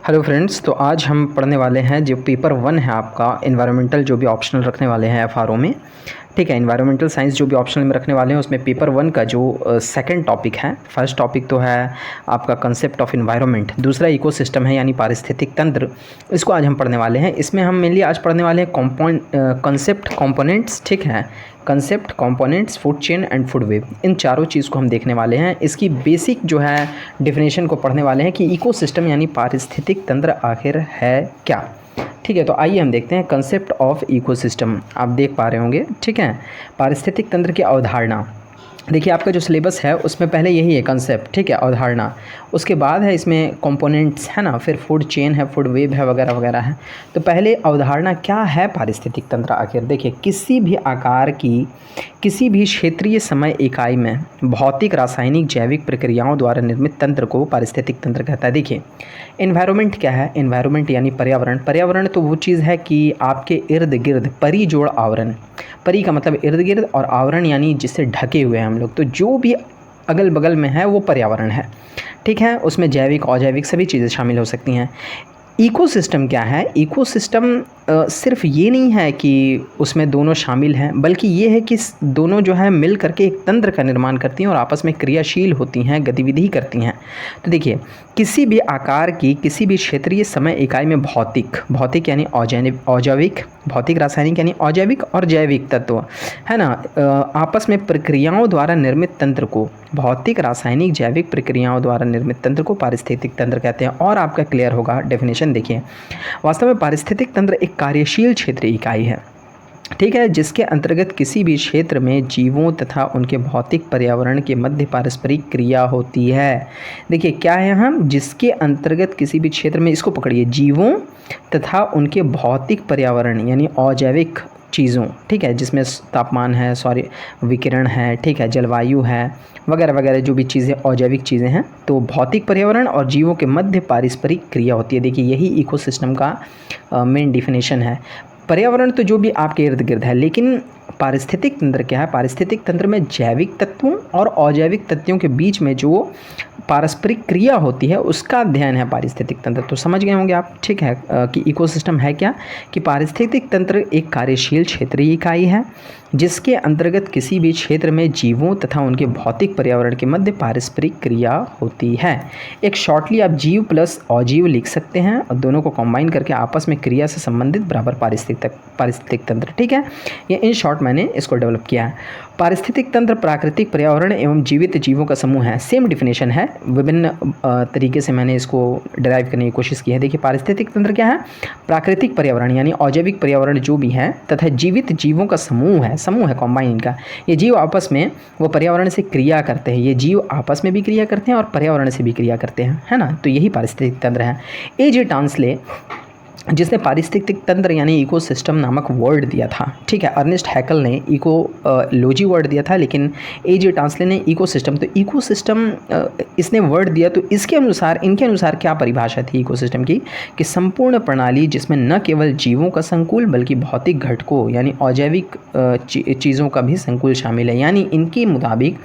Hello friends, तो आज हम पढ़ने वाले हैं जो पेपर 1 है आपका एनवायरमेंटल, जो भी ऑप्शनल रखने वाले हैं एफआरओ में। ठीक है, एनवायरमेंटल साइंस जो भी ऑप्शनल में रखने वाले हैं उसमें पेपर 1 का जो सेकंड टॉपिक है, फर्स्ट टॉपिक तो है आपका कंसेप्ट ऑफ एनवायरनमेंट, दूसरा इकोसिस्टम है यानी पारिस्थितिक तंत्र। इसको आज हम पढ़ने वाले हैं। इसमें हम मेनली आज पढ़ने वाले हैं कंसेप्ट, कंपोनेंट्स, ठीक है, concept, components, food chain and food web, इन चारों चीज़ को हम देखने वाले हैं। इसकी बेसिक जो है डेफिनेशन को पढ़ने वाले हैं कि इकोसिस्टम यानी पारिस्थितिक तंत्र आखिर है क्या। ठीक है, तो आइए हम देखते हैं कंसेप्ट ऑफ इकोसिस्टम। आप देख पा रहे होंगे, ठीक है, पारिस्थितिक तंत्र की अवधारणा। देखिए आपका जो सिलेबस है उसमें पहले यही है कंसेप्ट, ठीक है, अवधारणा। उसके बाद है इसमें कंपोनेंट्स, है ना, फिर फूड चेन है, फूड वेब है, वगैरह वगैरह है। तो पहले अवधारणा क्या है पारिस्थितिक तंत्र आखिर। देखिए, किसी भी आकार की किसी भी क्षेत्रीय समय इकाई में भौतिक, रासायनिक, जैविक प्रक्रियाओं द्वारा निर्मित तंत्र को पारिस्थितिक तंत्र कहता है। देखिए, एनवायरनमेंट क्या है। एनवायरनमेंट यानी पर्यावरण। पर्यावरण तो वो चीज़ है कि आपके इर्द गिर्द, परिजोड़ आवरण, परि का मतलब इर्द गिर्द और आवरण यानी जिससे ढके हुए हैं हम लोग, तो जो भी अगल बगल में है वो पर्यावरण है। ठीक है, उसमें जैविक, अजैविक सभी चीज़ें शामिल हो सकती हैं। इकोसिस्टम क्या है। इकोसिस्टम सिर्फ ये नहीं है कि उसमें दोनों शामिल हैं, बल्कि ये है कि दोनों जो है मिल करके एक तंत्र का निर्माण करती हैं और आपस में क्रियाशील होती हैं, गतिविधि करती हैं। तो देखिए, किसी भी आकार की किसी भी क्षेत्रीय समय इकाई में भौतिक, भौतिक यानी अजैविक, भौतिक रासायनिक यानी अजैविक और जैविक तत्व, है ना, आपस में प्रक्रियाओं द्वारा निर्मित तंत्र को, भौतिक, रासायनिक, जैविक प्रक्रियाओं द्वारा निर्मित तंत्र को पारिस्थितिक तंत्र कहते हैं। और आपका क्लियर होगा डेफिनेशन। देखिए, वास्तव में पारिस्थितिक तंत्र एक कार्यशील क्षेत्र इकाई है, ठीक है, जिसके अंतर्गत किसी भी क्षेत्र में जीवों तथा उनके भौतिक पर्यावरण के मध्य पारस्परिक क्रिया होती है। देखिए क्या है, हम जिसके अंतर्गत किसी भी क्षेत्र में, इसको पकड़िए, जीवों तथा उनके भौतिक पर्यावरण यानी अजैविक चीज़ों, ठीक है, जिसमें तापमान है, विकिरण है, ठीक है, जलवायु है, वगैरह वगैरह जो भी चीज़ें अजैविक चीज़ें हैं, तो भौतिक पर्यावरण और जीवों के मध्य पारस्परिक क्रिया होती है। देखिए, यही इकोसिस्टम का मेन डिफिनेशन है। पर्यावरण तो जो भी आपके इर्द गिर्द है, लेकिन पारिस्थितिक तंत्र क्या है। पारिस्थितिक तंत्र में जैविक तत्वों और अजैविक तत्वों के बीच में जो पारस्परिक क्रिया होती है उसका अध्ययन है पारिस्थितिक तंत्र। तो समझ गए होंगे आप, ठीक है, कि इकोसिस्टम है क्या, कि पारिस्थितिक तंत्र एक कार्यशील क्षेत्रीय इकाई है जिसके अंतर्गत किसी भी क्षेत्र में जीवों तथा उनके भौतिक पर्यावरण के मध्य पारस्परिक क्रिया होती है। एक शॉर्टली आप जीव प्लस अजीव लिख सकते हैं और दोनों को कंबाइन करके आपस में क्रिया से संबंधित बराबर पारिस्थितिक तंत्र, ठीक है, ये इन शॉर्ट मैंने इसको डेवलप किया है। पारिस्थितिक तंत्र प्राकृतिक पर्यावरण एवं जीवित जीवों का समूह है। सेम डिफिनेशन है, विभिन्न तरीके से मैंने इसको डिराइव करने की कोशिश की है। देखिए, पारिस्थितिक तंत्र क्या है। प्राकृतिक पर्यावरण यानी अजैविक पर्यावरण जो भी है तथा जीवित जीवों का समूह है कॉम्बाइन इनका। ये जीव आपस में वो पर्यावरण से क्रिया करते हैं, ये जीव आपस में भी क्रिया करते हैं और पर्यावरण से भी क्रिया करते हैं, है ना, तो यही पारिस्थितिक तंत्र है। ए.जे. टांसले, जिसने पारिस्थितिक तंत्र यानी इकोसिस्टम नामक वर्ड दिया था, ठीक है, अर्नेस्ट हैकल ने इकोलॉजी वर्ड दिया था, लेकिन ए.जे. टांसले ने इकोसिस्टम। तो इकोसिस्टम इसने वर्ड दिया, तो इसके अनुसार, इनके अनुसार क्या परिभाषा थी इकोसिस्टम की, कि संपूर्ण प्रणाली जिसमें न केवल जीवों का संकुल बल्कि भौतिक घटकों यानी अजैविक चीज़ों का भी संकुल शामिल है। यानी इनके मुताबिक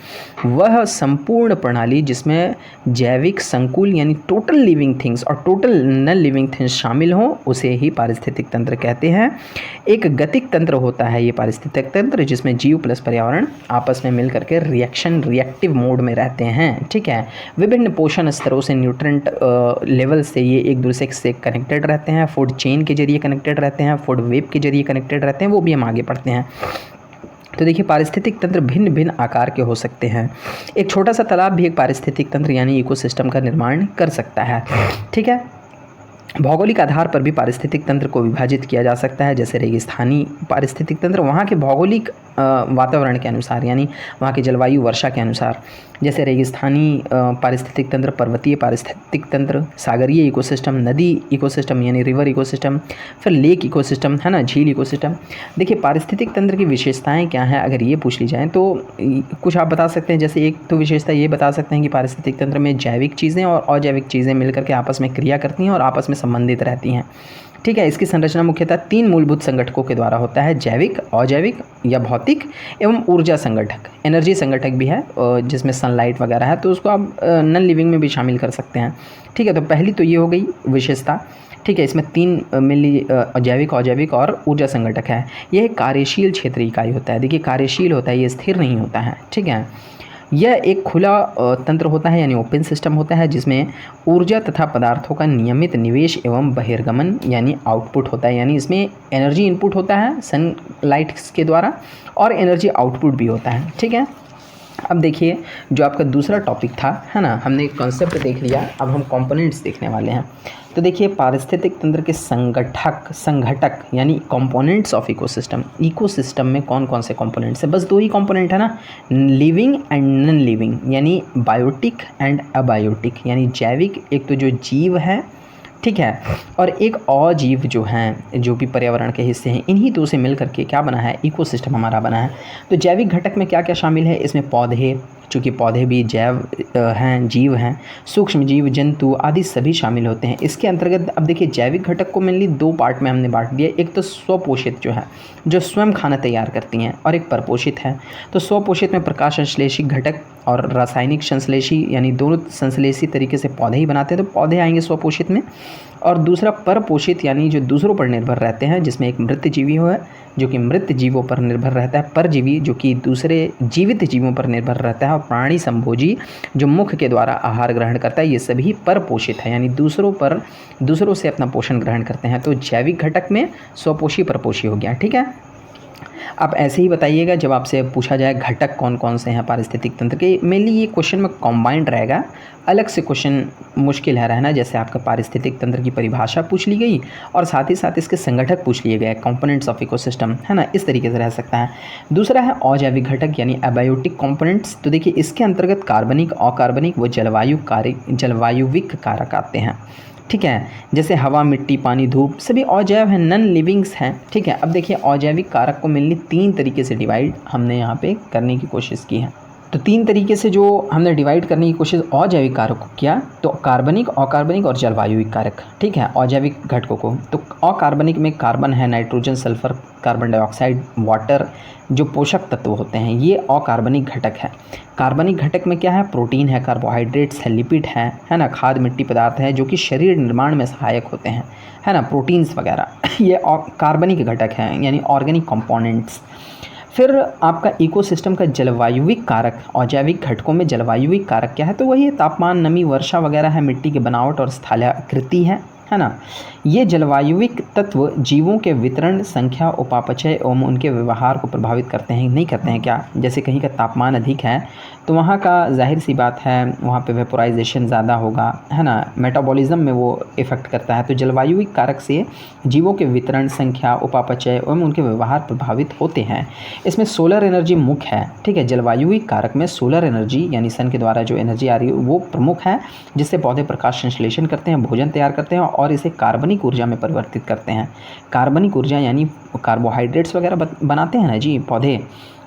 वह संपूर्ण प्रणाली जिसमें जैविक संकुल यानी टोटल लिविंग थिंग्स और टोटल नॉन लिविंग थिंग्स शामिल हों उसे ही पारिस्थितिक तंत्र कहते हैं। एक गतिक तंत्र होता है ये पारिस्थितिक तंत्र, जिसमें जीव प्लस पर्यावरण आपस में मिलकर के रिएक्टिव मोड में रहते हैं, ठीक है। विभिन्न पोषण स्तरों से, न्यूट्रेंट लेवल से ये एक दूसरे से कनेक्टेड रहते हैं, फूड चेन के जरिए कनेक्टेड रहते हैं, फूड वेब के जरिए कनेक्टेड रहते हैं, वो भी हम आगे पढ़ते हैं। तो देखिए, पारिस्थितिक तंत्र भिन्न भिन्न आकार के हो सकते हैं। एक छोटा सा तालाब भी एक पारिस्थितिक तंत्र यानी इकोसिस्टम का निर्माण कर सकता है, ठीक है। भौगोलिक आधार पर भी पारिस्थितिक तंत्र को विभाजित किया जा सकता है। जैसे रेगिस्तानी पारिस्थितिक तंत्र वहाँ के भौगोलिक वातावरण के अनुसार यानी वहाँ की जलवायु, वर्षा के अनुसार। जैसे रेगिस्तानी पारिस्थितिक तंत्र, पर्वतीय पारिस्थितिक तंत्र, सागरीय इकोसिस्टम, नदी इकोसिस्टम यानी रिवर इकोसिस्टम, फिर लेक इकोसिस्टम, है ना, झील इकोसिस्टम। देखिए, पारिस्थितिक तंत्र की विशेषताएं क्या हैं अगर ये पूछ ली जाए तो कुछ आप बता सकते हैं। जैसे एक तो विशेषता ये बता सकते हैं कि पारिस्थितिक तंत्र में जैविक चीज़ें और अजैविक चीज़ें मिलकर के आपस में क्रिया करती हैं और आपस में संबंधित रहती हैं, ठीक है। इसकी संरचना मुख्यतः 3 मूलभूत संगठकों के द्वारा होता है, जैविक, अजैविक या भौतिक एवं ऊर्जा संगठक। एनर्जी संगठक भी है जिसमें सनलाइट वगैरह है, तो उसको आप नॉन लिविंग में भी शामिल कर सकते हैं। ठीक है, तो पहली तो ये हो गई विशेषता। ठीक है, इसमें 3 मिली जैविक, अजैविक और ऊर्जा संगठक है। यह एक कार्यशील क्षेत्र इकाई होता है। देखिए कार्यशील होता है, ये स्थिर नहीं होता है। ठीक है, यह एक खुला तंत्र होता है यानी ओपन सिस्टम होता है, जिसमें ऊर्जा तथा पदार्थों का नियमित निवेश एवं बहिर्गमन यानी आउटपुट होता है। यानी इसमें एनर्जी इनपुट होता है सनलाइट के द्वारा और एनर्जी आउटपुट भी होता है। ठीक है, अब देखिए जो आपका दूसरा टॉपिक था, है ना, हमने कॉन्सेप्ट देख लिया, अब हम कंपोनेंट्स देखने वाले हैं। तो देखिए पारिस्थितिक तंत्र के संघटक यानी कंपोनेंट्स ऑफ इकोसिस्टम। इकोसिस्टम में कौन कौन से कंपोनेंट्स हैं? बस 2 ही कंपोनेंट है ना, लिविंग एंड नॉन लिविंग, यानी बायोटिक एंड अबायोटिक, यानी जैविक एक तो जो जीव है, ठीक है, और एक अजीव जो हैं, जो भी पर्यावरण के हिस्से हैं, इन्हीं 2 से मिल करके क्या बना है? इकोसिस्टम हमारा बना है। तो जैविक घटक में क्या क्या शामिल है? इसमें पौधे, चूँकि पौधे भी जैव हैं, जीव हैं, सूक्ष्म जीव, जंतु आदि सभी शामिल होते हैं इसके अंतर्गत। अब देखिए जैविक घटक को मेनली 2 पार्ट में हमने बांट दिया। एक तो स्वपोषित जो है, जो स्वयं खाना तैयार करती हैं, और एक परपोषित है। तो स्वपोषित में प्रकाश संश्लेषी घटक और रासायनिक संश्लेषी, यानी दोनों संश्लेषी तरीके से पौधे ही बनाते हैं, तो पौधे आएंगे स्वपोषित में। और दूसरा परपोषित, यानी जो दूसरों पर निर्भर रहते हैं, जिसमें एक मृत जीवी है जो कि मृत जीवों पर निर्भर रहता है, परजीवी जो कि दूसरे जीवित जीवों पर निर्भर रहता है, और प्राणी संभोजी जो मुख के द्वारा आहार ग्रहण करता है। ये सभी परपोषित है, यानी दूसरों से अपना पोषण ग्रहण करते हैं। तो जैविक घटक में स्वपोषी परपोषी हो गया। ठीक है, आप ऐसे ही बताइएगा जब आपसे पूछा जाए घटक कौन कौन से हैं पारिस्थितिक तंत्र के। मेनली ये क्वेश्चन में कॉम्बाइंड रहेगा, अलग से क्वेश्चन मुश्किल है रहना। जैसे आपका पारिस्थितिक तंत्र की परिभाषा पूछ ली गई और साथ ही साथ इसके संगठक पूछ लिए गए, कंपोनेंट्स ऑफ इकोसिस्टम, है ना, इस तरीके से रह सकता है। दूसरा है अजैविक घटक यानी अबायोटिक कंपोनेंट्स। तो देखिए इसके अंतर्गत कार्बनिक, अकार्बनिक व जलवायुविक कारक आते हैं। ठीक है, जैसे हवा, मिट्टी, पानी, धूप सभी अजैव हैं, नॉन लिविंग्स हैं। ठीक है, अब देखिए अजैविक कारक को मेनली 3 तरीके से डिवाइड हमने यहाँ पे करने की कोशिश की है। तो 3 तरीके से जो हमने डिवाइड करने की कोशिश अजैविक कारक को किया, तो कार्बनिक, अकार्बनिक और जलवायुविक कारक। ठीक है, अजैविक घटकों को, तो अकार्बनिक में कार्बन है, nitrogen, sulphur, carbon dioxide, water जो पोषक तत्व होते हैं, ये अकार्बनिक घटक है। कार्बनिक घटक में क्या है? प्रोटीन है, कार्बोहाइड्रेट्स है, लिपिड है ना, खाद, मिट्टी पदार्थ है जो कि शरीर निर्माण में सहायक होते हैं, है ना, प्रोटीन्स वगैरह ये कार्बनिक घटक हैं यानी ऑर्गेनिक कंपोनेंट्स। फिर आपका इकोसिस्टम का जलवायुविक कारक, अजैविक घटकों में जलवायुविक कारक क्या है? तो वही तापमान, नमी, वर्षा वगैरह है, मिट्टी की बनावट और स्थलाकृति है ना। ये जलवायुविक तत्व जीवों के वितरण, संख्या, उपापचय एवं उनके व्यवहार को प्रभावित करते हैं, नहीं करते हैं क्या? जैसे कहीं का तापमान अधिक है तो वहाँ का जाहिर सी बात है वहाँ पे वेपोराइजेशन ज़्यादा होगा, है ना, मेटाबॉलिज्म में वो इफ़ेक्ट करता है। तो जलवायुविक कारक से जीवों के वितरण, संख्या, उपापचय एवं उनके व्यवहार प्रभावित होते हैं। इसमें सोलर एनर्जी मुख्य है। ठीक है, जलवायुविक कारक में सोलर एनर्जी यानी सन के द्वारा जो एनर्जी आ रही है वो प्रमुख है, जिससे पौधे प्रकाश संश्लेषण करते हैं, भोजन तैयार करते हैं और इसे कार्बनिक ऊर्जा में परिवर्तित करते हैं। कार्बनिक ऊर्जा यानी कार्बोहाइड्रेट्स वगैरह बनाते हैं ना जी पौधे,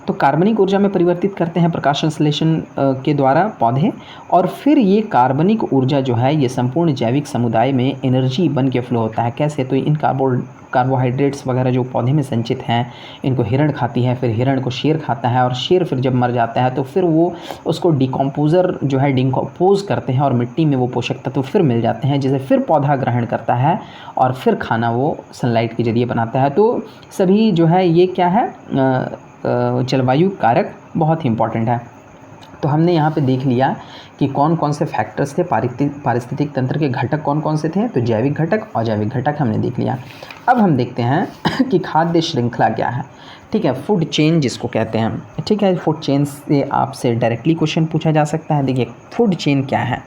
तो कार्बनिक ऊर्जा में परिवर्तित करते हैं प्रकाश संश्लेषण के द्वारा पौधे, और फिर ये कार्बनिक ऊर्जा जो है ये संपूर्ण जैविक समुदाय में एनर्जी बन के फ्लो होता है। कैसे? तो इन कार्बोहाइड्रेट्स वगैरह जो पौधे में संचित हैं, इनको हिरण खाती है, फिर हिरण को शेर खाता है, और शेर फिर जब मर जाता है तो फिर वो उसको डिकम्पोज़र जो है डिकम्पोज करते हैं और मिट्टी में वो पोषक तत्व फिर मिल जाते हैं, जिसे फिर पौधा ग्रहण करता है और फिर खाना वो सनलाइट के जरिए बनाता है। तो सभी जो है ये क्या है, जलवायु कारक बहुत ही इम्पॉर्टेंट है। तो हमने यहाँ पे देख लिया कि कौन कौन से फैक्टर्स थे, पारिस्थितिक तंत्र के घटक कौन कौन से थे। तो जैविक घटक, अजैविक घटक हमने देख लिया। अब हम देखते हैं कि खाद्य श्रृंखला क्या है। ठीक है, फूड चेन जिसको कहते हैं। ठीक है, फूड चेन से आपसे डायरेक्टली क्वेश्चन पूछा जा सकता है। देखिए फूड चेन क्या है?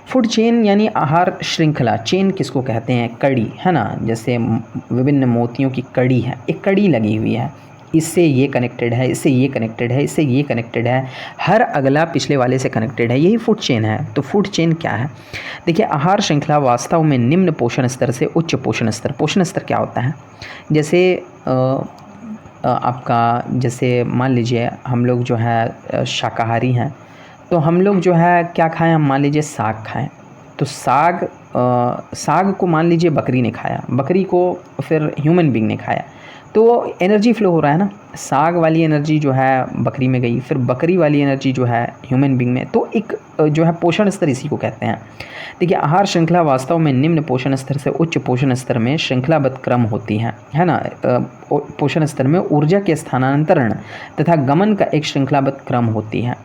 फूड चेन यानी आहार श्रृंखला। चेन किसको कहते हैं? कड़ी, है ना, जैसे विभिन्न मोतियों की कड़ी है, एक कड़ी लगी हुई है, इससे ये कनेक्टेड है, इससे ये कनेक्टेड है, इससे ये कनेक्टेड है, हर अगला पिछले वाले से कनेक्टेड है, यही फूड चेन है। तो फूड चेन क्या है? देखिए आहार श्रृंखला वास्तव में निम्न पोषण स्तर से उच्च पोषण स्तर। पोषण स्तर क्या होता है? जैसे आपका जैसे मान लीजिए हम लोग जो है शाकाहारी हैं, तो हम लोग जो है क्या खाएं? हम मान लीजिए साग खाएं, तो साग को मान लीजिए बकरी ने खाया, बकरी को फिर ह्यूमन बीइंग ने खाया, तो एनर्जी फ्लो हो रहा है ना, साग वाली एनर्जी जो है बकरी में गई, फिर बकरी वाली एनर्जी जो है ह्यूमन बींग में, तो एक जो है पोषण स्तर इसी को कहते हैं। देखिए, आहार श्रृंखला वास्तव में निम्न पोषण स्तर से उच्च पोषण स्तर में श्रृंखलाबद्ध क्रम होती है ना। पोषण स्तर में ऊर्जा के स्थानांतरण तथा गमन का एक श्रृंखलाबद्ध क्रम होती है।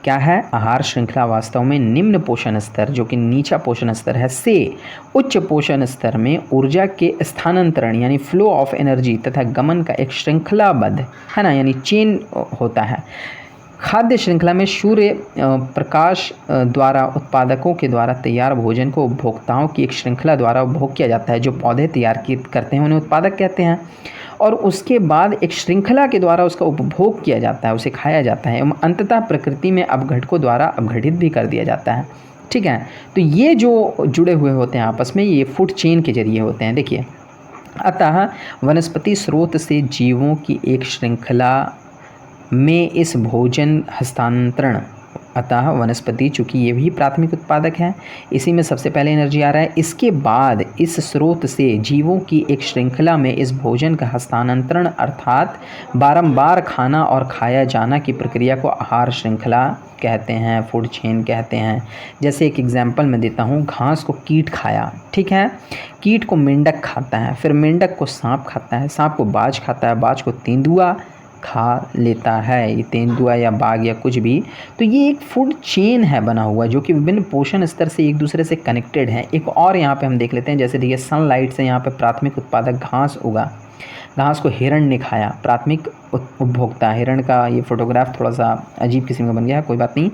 क्या है? आहार श्रृंखला वास्तव में निम्न पोषण स्तर, जो कि नीचा पोषण स्तर है, से उच्च पोषण स्तर में ऊर्जा के स्थानांतरण यानी फ्लो ऑफ एनर्जी तथा गमन का एक श्रृंखलाबद्ध, है ना, यानी चेन होता है। खाद्य श्रृंखला में सूर्य प्रकाश द्वारा उत्पादकों के द्वारा तैयार भोजन को उपभोक्ताओं की एक श्रृंखला द्वारा उपभोग किया जाता है। जो पौधे तैयार करते हैं उन्हें उत्पादक कहते हैं, और उसके बाद एक श्रृंखला के द्वारा उसका उपभोग किया जाता है, उसे खाया जाता है एवं अंततः प्रकृति में अपघटकों द्वारा अपघटित भी कर दिया जाता है। ठीक है, तो ये जो जुड़े हुए होते हैं आपस में, ये फूड चेन के जरिए होते हैं। देखिए, अतः वनस्पति स्रोत से जीवों की एक श्रृंखला में इस भोजन हस्तांतरण, अतः वनस्पति चूँकि ये भी प्राथमिक उत्पादक है, इसी में सबसे पहले एनर्जी आ रहा है, इसके बाद इस स्रोत से जीवों की एक श्रृंखला में इस भोजन का हस्तांतरण अर्थात बारंबार खाना और खाया जाना की प्रक्रिया को आहार श्रृंखला कहते हैं, फूड चेन कहते हैं। जैसे एक एग्जांपल मैं देता हूँ, घास को कीट खाया, ठीक है, कीट को मेंढक खाता है, फिर मेंढक को सांप खाता है, सांप को बाज खाता है, बाज को तेंदुआ खा लेता है, ये तेंदुआ या बाघ या कुछ भी। तो ये एक फूड चेन है बना हुआ, जो कि विभिन्न पोषण स्तर से एक दूसरे से कनेक्टेड है। एक और यहाँ पे हम देख लेते हैं, जैसे देखिए सनलाइट से यहाँ पे प्राथमिक उत्पादक घास उगा, घास को हिरण ने खाया, प्राथमिक उपभोक्ता। हिरण का ये फोटोग्राफ थोड़ा सा अजीब किस्म का बन गया है, कोई बात नहीं।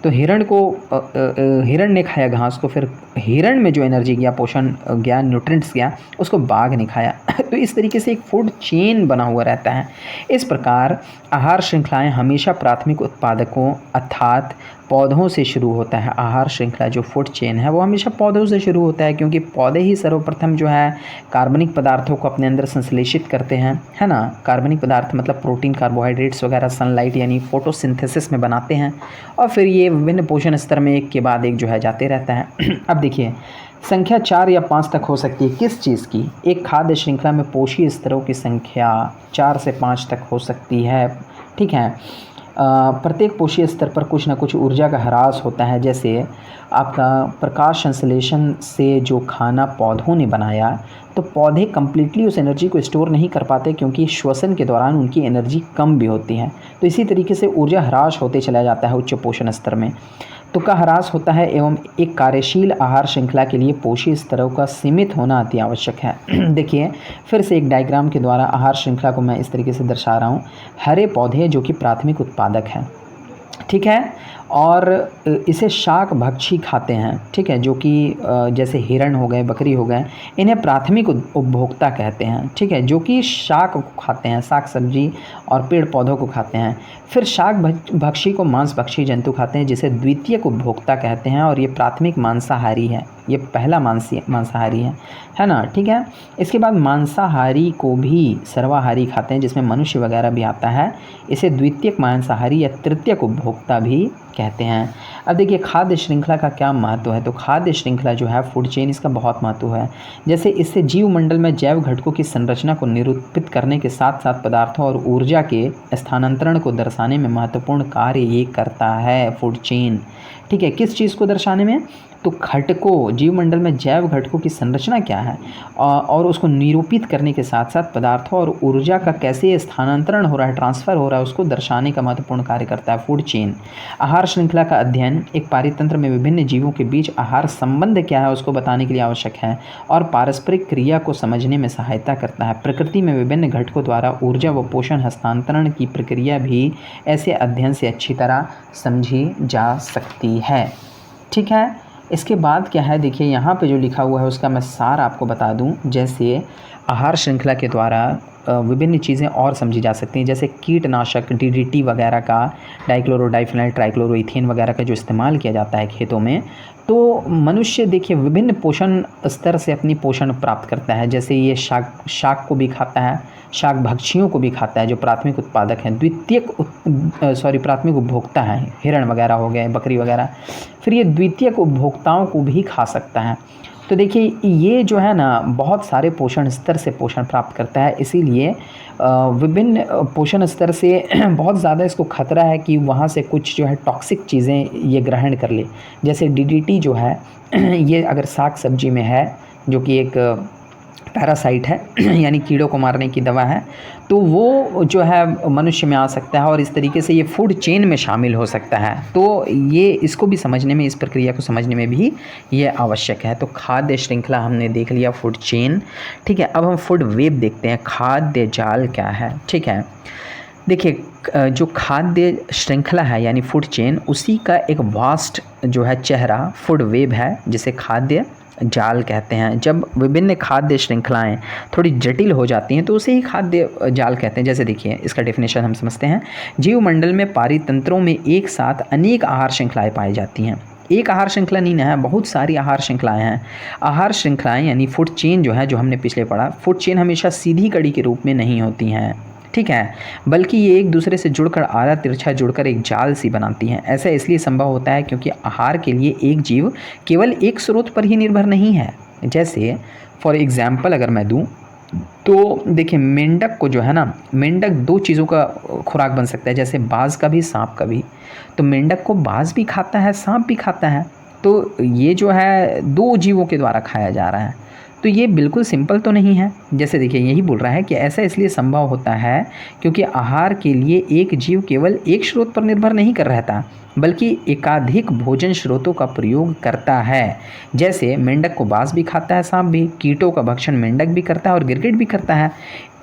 तो हिरण ने खाया घास को, फिर हिरण में जो एनर्जी गया, पोषण गया, न्यूट्रिएंट्स गया, उसको बाघ ने खाया। तो इस तरीके से एक फूड चेन बना हुआ रहता है। इस प्रकार आहार श्रृंखलाएं हमेशा प्राथमिक उत्पादकों अर्थात पौधों से शुरू होता है। आहार श्रृंखला जो फूड चेन है वो हमेशा पौधों से शुरू होता है, क्योंकि पौधे ही सर्वप्रथम जो है कार्बनिक पदार्थों को अपने अंदर संश्लेषित करते हैं, है ना। कार्बनिक पदार्थ मतलब प्रोटीन, कार्बोहाइड्रेट्स वगैरह सनलाइट यानी फोटोसिंथेसिस में बनाते हैं, और फिर ये विभिन्न पोषण स्तर में एक के बाद एक जो है जाते रहता है। अब देखिए, संख्या 4 या 5 तक हो सकती है किस चीज़ की? एक खाद्य श्रृंखला में पोषी स्तरों की संख्या 4 से 5 तक हो सकती है। ठीक है, प्रत्येक पोषी स्तर पर कुछ ना कुछ ऊर्जा का ह्रास होता है। जैसे आपका प्रकाश संश्लेषण से जो खाना पौधों ने बनाया, तो पौधे कम्प्लीटली उस एनर्जी को स्टोर नहीं कर पाते, क्योंकि श्वसन के दौरान उनकी एनर्जी कम भी होती है। तो इसी तरीके से ऊर्जा ह्रास होते चला जाता है उच्च पोषण स्तर में, तो का ह्रास होता है। एवं एक कार्यशील आहार श्रृंखला के लिए पोषी स्तरों का सीमित होना अति आवश्यक है। देखिए, फिर से एक डायग्राम के द्वारा आहार श्रृंखला को मैं इस तरीके से दर्शा रहा हूँ। हरे पौधे जो कि प्राथमिक उत्पादक हैं, ठीक है, और इसे शाक भक्षी खाते हैं, ठीक है, जो कि जैसे हिरण हो गए, बकरी हो गए, इन्हें प्राथमिक उपभोक्ता कहते हैं, ठीक है, जो कि शाक को खाते हैं, साग सब्जी और पेड़ पौधों को खाते हैं। फिर शाक भक्षी को मांस भक्षी जंतु खाते हैं, जिसे द्वितीयक उपभोक्ता कहते हैं, और ये प्राथमिक मांसाहारी है, ये पहला मांसाहारी है ना। ठीक है, इसके बाद मांसाहारी को भी सर्वाहारी खाते हैं, जिसमें मनुष्य वगैरह भी आता है, इसे द्वितीयक मांसाहारी या तृतीयक उपभोक्ता भी कहते हैं। अब देखिए, खाद्य श्रृंखला का क्या महत्व है? तो खाद्य श्रृंखला जो है फूड चेन, इसका बहुत महत्व है। जैसे इससे जीव मंडल में जैव घटकों की संरचना को निरूपित करने के साथ साथ पदार्थों और ऊर्जा के स्थानांतरण को दर्शाने में महत्वपूर्ण कार्य ये करता है फूड चेन। ठीक है, किस चीज़ को दर्शाने में? तो घटकों, जीवमंडल में जैव घटकों की संरचना क्या है और उसको निरूपित करने के साथ साथ पदार्थों और ऊर्जा का कैसे स्थानांतरण हो रहा है, ट्रांसफ़र हो रहा है, उसको दर्शाने का महत्वपूर्ण कार्य करता है फूड चेन। आहार श्रृंखला का अध्ययन एक पारितंत्र में विभिन्न जीवों के बीच आहार संबंध क्या है उसको बताने के लिए आवश्यक है, और पारस्परिक क्रिया को समझने में सहायता करता है। प्रकृति में विभिन्न घटकों द्वारा ऊर्जा व पोषण हस्तांतरण की प्रक्रिया भी ऐसे अध्ययन से अच्छी तरह समझी जा सकती है। ठीक है, इसके बाद क्या है, देखिए यहाँ पे जो लिखा हुआ है उसका मैं सार आपको बता दूं। जैसे आहार श्रृंखला के द्वारा विभिन्न चीज़ें और समझी जा सकती हैं, जैसे कीटनाशक DDT वगैरह का, डाइक्लोरो डाइफेनाइल ट्राइक्लोरोइथेन वगैरह का जो इस्तेमाल किया जाता है खेतों में, तो मनुष्य देखिए विभिन्न पोषण स्तर से अपनी पोषण प्राप्त करता है। जैसे ये शाक को भी खाता है, शाक भक्षियों को भी खाता है जो प्राथमिक उत्पादक हैं, प्राथमिक उपभोक्ता हैं, हिरण वगैरह हो गए, बकरी वगैरह। फिर ये द्वितीयक उपभोक्ताओं को भी खा सकता है। तो देखिए ये जो है ना बहुत सारे पोषण स्तर से पोषण प्राप्त करता है, इसीलिए विभिन्न पोषण स्तर से बहुत ज़्यादा इसको खतरा है कि वहाँ से कुछ जो है टॉक्सिक चीज़ें ये ग्रहण कर ले। जैसे डीडीटी जो है ये अगर साग सब्जी में है, जो कि एक पैरासाइट है यानी कीड़ों को मारने की दवा है, तो वो जो है मनुष्य में आ सकता है और इस तरीके से ये फूड चेन में शामिल हो सकता है। तो ये इसको भी समझने में, इस प्रक्रिया को समझने में भी ये आवश्यक है। तो खाद्य श्रृंखला हमने देख लिया, फूड चेन, ठीक है। अब हम फूड वेब देखते हैं, खाद्य जाल क्या है, ठीक है। देखिए जो खाद्य श्रृंखला है यानी फूड चेन, उसी का एक वास्ट जो है चेहरा फूड वेब है, जिसे खाद्य जाल कहते हैं। जब विभिन्न खाद्य श्रृंखलाएं थोड़ी जटिल हो जाती हैं तो उसे ही खाद्य जाल कहते हैं। जैसे देखिए इसका डेफिनेशन हम समझते हैं। जीवमंडल में पारितंत्रों में एक साथ अनेक आहार श्रृंखलाएं पाई जाती हैं। एक आहार श्रृंखला नहीं है, बहुत सारी आहार श्रृंखलाएं हैं। आहार श्रृंखलाएं यानी फूड चेन जो है, जो हमने पिछले पढ़ा, फूड चेन हमेशा सीधी कड़ी के रूप में नहीं होती हैं, ठीक है, बल्कि ये एक दूसरे से जुड़कर आधा तिरछा जुड़कर एक जाल सी बनाती हैं। ऐसा इसलिए संभव होता है क्योंकि आहार के लिए एक जीव केवल एक स्रोत पर ही निर्भर नहीं है। जैसे फॉर एग्जाम्पल अगर मैं दूं तो देखिए मेंढक को जो है ना, मेंढक दो चीज़ों का खुराक बन सकता है, जैसे बाज़ का भी, सांप का भी। तो मेंढक को बाज़ भी खाता है, सांप भी खाता है, तो ये जो है दो जीवों के द्वारा खाया जा रहा है। तो ये बिल्कुल सिंपल तो नहीं है। जैसे देखिए यही बोल रहा है कि ऐसा इसलिए संभव होता है क्योंकि आहार के लिए एक जीव केवल एक स्रोत पर निर्भर नहीं कर रहता, बल्कि एकाधिक भोजन स्रोतों का प्रयोग करता है। जैसे मेंढक को बाज़ भी खाता है, सांप भी, कीटों का भक्षण मेंढक भी करता है और गिरगिट भी करता है।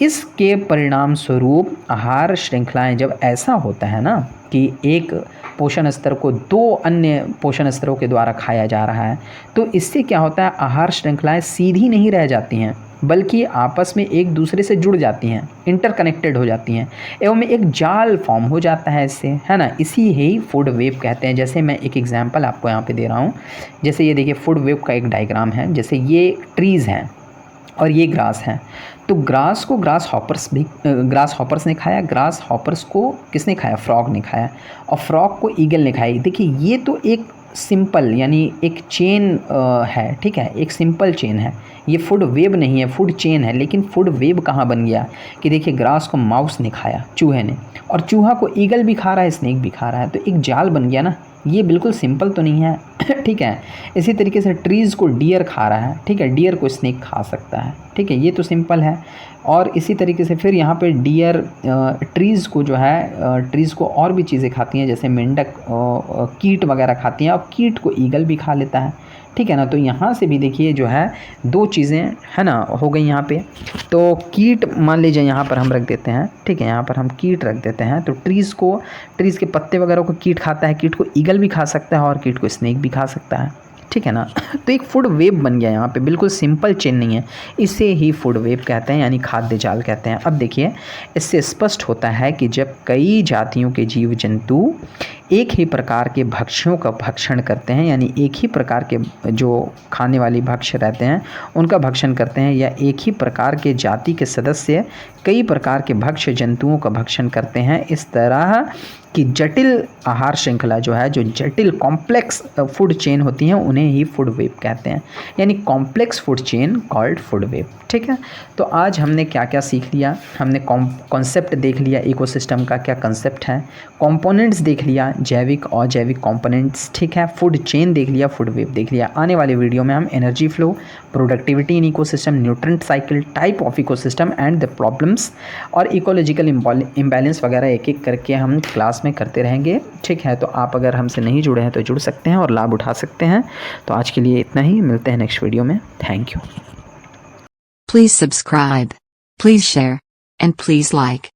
इसके परिणाम स्वरूप आहार श्रृंखलाएं जब ऐसा होता है ना कि एक पोषण स्तर को दो अन्य पोषण स्तरों के द्वारा खाया जा रहा है, तो इससे क्या होता है, आहार श्रृंखलाएं सीधी नहीं रह जाती हैं, बल्कि आपस में एक दूसरे से जुड़ जाती हैं, इंटरकनेक्टेड हो जाती हैं, एवं एक जाल फॉर्म हो जाता है इससे, है ना। इसी ही फूड वेब कहते हैं। जैसे मैं एक एग्जांपल आपको यहाँ पे दे रहा हूँ। जैसे ये देखिए फूड वेब का एक डायग्राम है। जैसे ये ट्रीज़ हैं और ये ग्रास है, तो ग्रास को ग्रास हॉपर्स ने खाया, ग्रास हॉपर्स को किसने खाया, फ्रॉग ने खाया, और फ्रॉग को ईगल ने खाई। देखिए ये तो एक सिंपल यानी एक चेन है, ठीक है, एक सिंपल चेन है। ये फूड वेब नहीं है, फूड चेन है। लेकिन फूड वेब कहाँ बन गया कि देखिए ग्रास को माउस ने खाया, चूहे ने, और चूहा को ईगल भी खा रहा है, स्नेक भी खा रहा है, तो एक जाल बन गया ना। ये बिल्कुल सिंपल तो नहीं है ठीक है। इसी तरीके से ट्रीज़ को डियर खा रहा है, ठीक है, डियर को स्नेक खा सकता है, ठीक है, ये तो सिंपल है। और इसी तरीके से फिर यहाँ पे डियर ट्रीज़ को जो है, ट्रीज़ को और भी चीज़ें खाती हैं, जैसे मेंढक कीट वगैरह खाती हैं, और कीट को ईगल भी खा लेता है, ठीक है ना। तो यहाँ से भी देखिए जो है दो चीज़ें है ना हो गई यहाँ पे। तो कीट मान लीजिए यहाँ पर हम रख देते हैं, ठीक है, यहाँ पर हम कीट रख देते हैं। तो ट्रीज़ के पत्ते वगैरह को कीट खाता है, कीट को ईगल भी खा सकता है और कीट को स्नेक भी खा सकता है, ठीक है ना। तो एक फूड वेब बन गया यहाँ पे, बिल्कुल सिंपल चेन नहीं है, इसे ही फूड वेब कहते हैं, यानी खाद्य जाल कहते हैं। अब देखिए इससे स्पष्ट होता है कि जब कई जातियों के जीव जंतु एक ही प्रकार के भक्ष्यों का भक्षण करते हैं, यानी एक ही प्रकार के जो खाने वाली भक्ष्य रहते हैं उनका भक्षण करते हैं, या एक ही प्रकार के जाति के सदस्य कई प्रकार के भक्ष्य जंतुओं का भक्षण करते हैं, इस तरह कि जटिल आहार श्रृंखला जो है, जो जटिल कॉम्प्लेक्स फूड चेन होती हैं, उन्हें ही फूड वेब कहते हैं, यानी complex food chain called food web, ठीक है। तो आज हमने क्या क्या सीख लिया, हमने कॉन्सेप्ट देख लिया, इकोसिस्टम का क्या कंसेप्ट है, कंपोनेंट्स देख लिया, जैविक और जैविक कंपोनेंट्स, ठीक है, फूड चेन देख लिया, फूड वेब देख लिया। आने वाले वीडियो में हम energy flow, productivity in ecosystem, nutrient cycle, type of ecosystem and the problems और इकोलॉजिकल इम्बैलेंस वगैरह एक एक करके हम क्लास में करते रहेंगे, ठीक है। तो आप अगर हमसे नहीं जुड़े हैं तो जुड़ सकते हैं और लाभ उठा सकते हैं। तो आज के लिए इतना ही, मिलते हैं नेक्स्ट वीडियो में। Thank you. Please subscribe, please share, and please like.